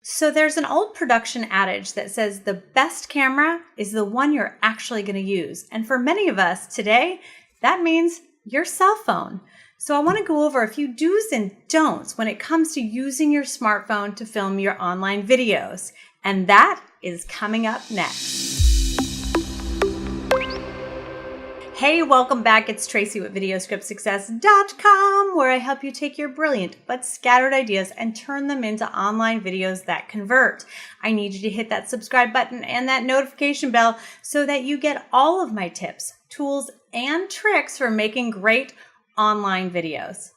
So there's an old production adage that says the best camera is the one you're actually going to use. And for many of us today, that means your cell phone. So I want to go over a few do's and don'ts when it comes to using your smartphone to film your online videos. And that is coming up next. Hey, welcome back. It's Tracy with VideoScriptSuccess.com, where I help you take your brilliant but scattered ideas and turn them into online videos that convert. I need you to hit that subscribe button and that notification bell so that you get all of my tips, tools, and tricks for making great online videos.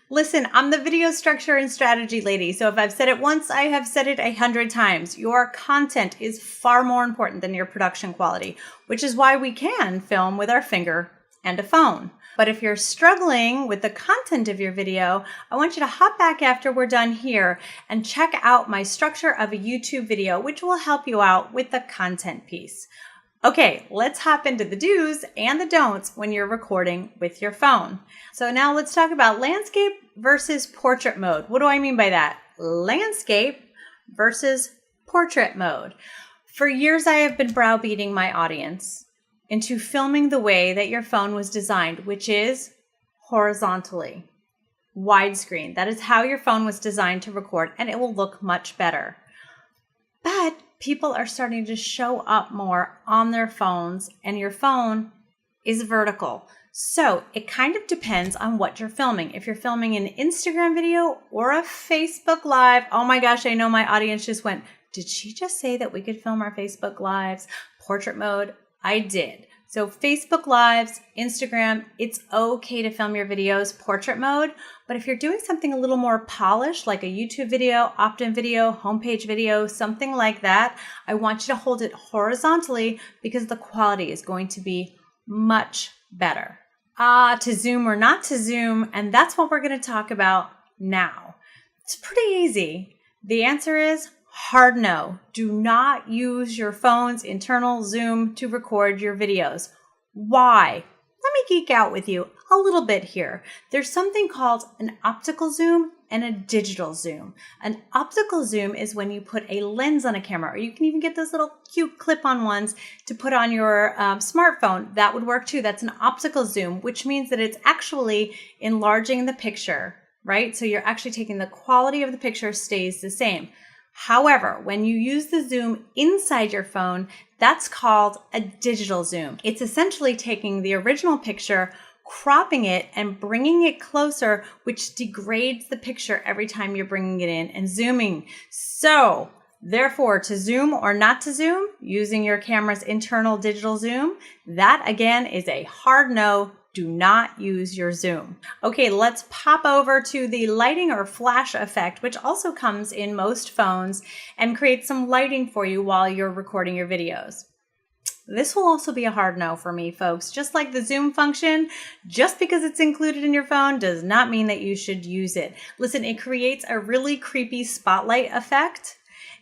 Listen, I'm the video structure and strategy lady, so if I've said it once, I have said it 100 times. Your content is far more important than your production quality, which is why we can film with our finger and a phone. But if you're struggling with the content of your video, I want you to hop back after we're done here and check out my structure of a YouTube video, which will help you out with the content piece. Okay, let's hop into the do's and the don'ts when you're recording with your phone. So now let's talk about landscape versus portrait mode. What do I mean by that? Landscape versus portrait mode. For years, I have been browbeating my audience into filming the way that your phone was designed, which is horizontally, widescreen. That is how your phone was designed to record, and it will look much better. But people are starting to show up more on their phones, and your phone is vertical. So it kind of depends on what you're filming. If you're filming an Instagram video or a Facebook Live, oh my gosh, I know my audience just went, did she just say that we could film our Facebook Lives portrait mode? I did. So Facebook Lives, Instagram, it's okay to film your videos portrait mode, but if you're doing something a little more polished, like a YouTube video, opt-in video, homepage video, something like that, I want you to hold it horizontally because the quality is going to be much better. To zoom or not to zoom, and that's what we're going to talk about now. It's pretty easy. The answer is hard no. Do not use your phone's internal zoom to record your videos. Why? Let me geek out with you a little bit here. There's something called an optical zoom and a digital zoom. An optical zoom is when you put a lens on a camera, or you can even get those little cute clip-on ones to put on your smartphone. That would work too. That's an optical zoom, which means that it's actually enlarging the picture, right? So you're actually taking the quality of the picture stays the same. However, when you use the zoom inside your phone, that's called a digital zoom. It's essentially taking the original picture, cropping it, and bringing it closer, which degrades the picture every time you're bringing it in and zooming. So, therefore, to zoom or not to zoom, using your camera's internal digital zoom, that again is a hard no. Do not use your zoom. Okay, let's pop over to the lighting or flash effect, which also comes in most phones and creates some lighting for you while you're recording your videos. This will also be a hard no for me, folks. Just like the zoom function, just because it's included in your phone does not mean that you should use it. Listen, it creates a really creepy spotlight effect.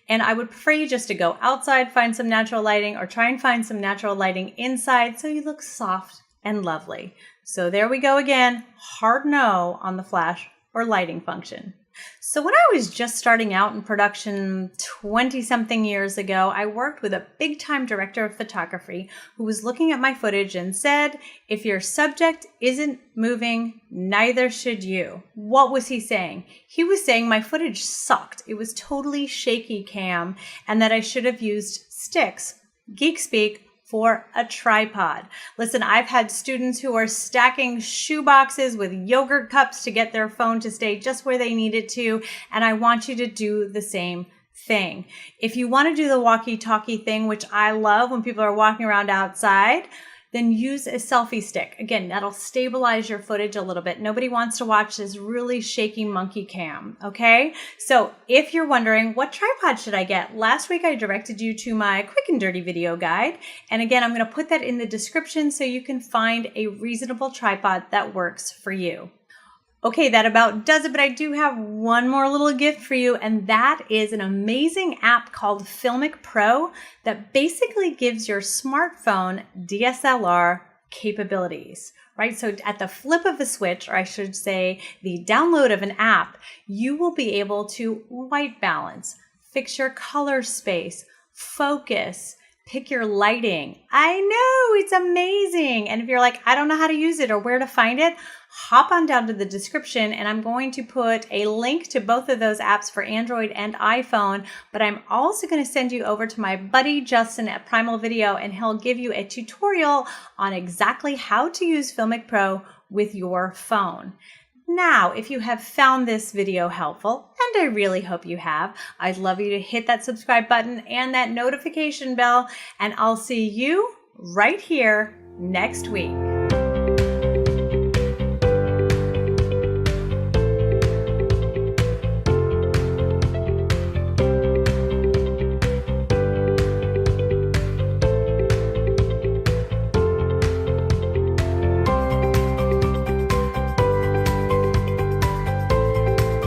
And I would prefer you just to go outside, find some natural lighting, or try and find some natural lighting inside so you look soft and lovely. So there we go again, hard no on the flash or lighting function. So when I was just starting out in production 20-something years ago, I worked with a big-time director of photography who was looking at my footage and said, if your subject isn't moving, neither should you. What was he saying? He was saying my footage sucked. It was totally shaky cam, and that I should have used sticks, geek speak, for a tripod. Listen, I've had students who are stacking shoe boxes with yogurt cups to get their phone to stay just where they need it to, and I want you to do the same thing. If you want to do the walkie-talkie thing, which I love when people are walking around outside, then use a selfie stick. Again, that'll stabilize your footage a little bit. Nobody wants to watch this really shaky monkey cam, okay? So if you're wondering, what tripod should I get? Last week I directed you to my quick and dirty video guide. And again, I'm gonna put that in the description so you can find a reasonable tripod that works for you. Okay, that about does it, but I do have one more little gift for you, and that is an amazing app called Filmic Pro that basically gives your smartphone DSLR capabilities, right? So at the flip of a switch, or I should say the download of an app, you will be able to white balance, fix your color space, focus, pick your lighting. I know, it's amazing. And if you're like, I don't know how to use it or where to find it, hop on down to the description and I'm going to put a link to both of those apps for Android and iPhone, but I'm also going to send you over to my buddy Justin at Primal Video and he'll give you a tutorial on exactly how to use Filmic Pro with your phone. Now, if you have found this video helpful, and I really hope you have, I'd love you to hit that subscribe button and that notification bell, and I'll see you right here next week.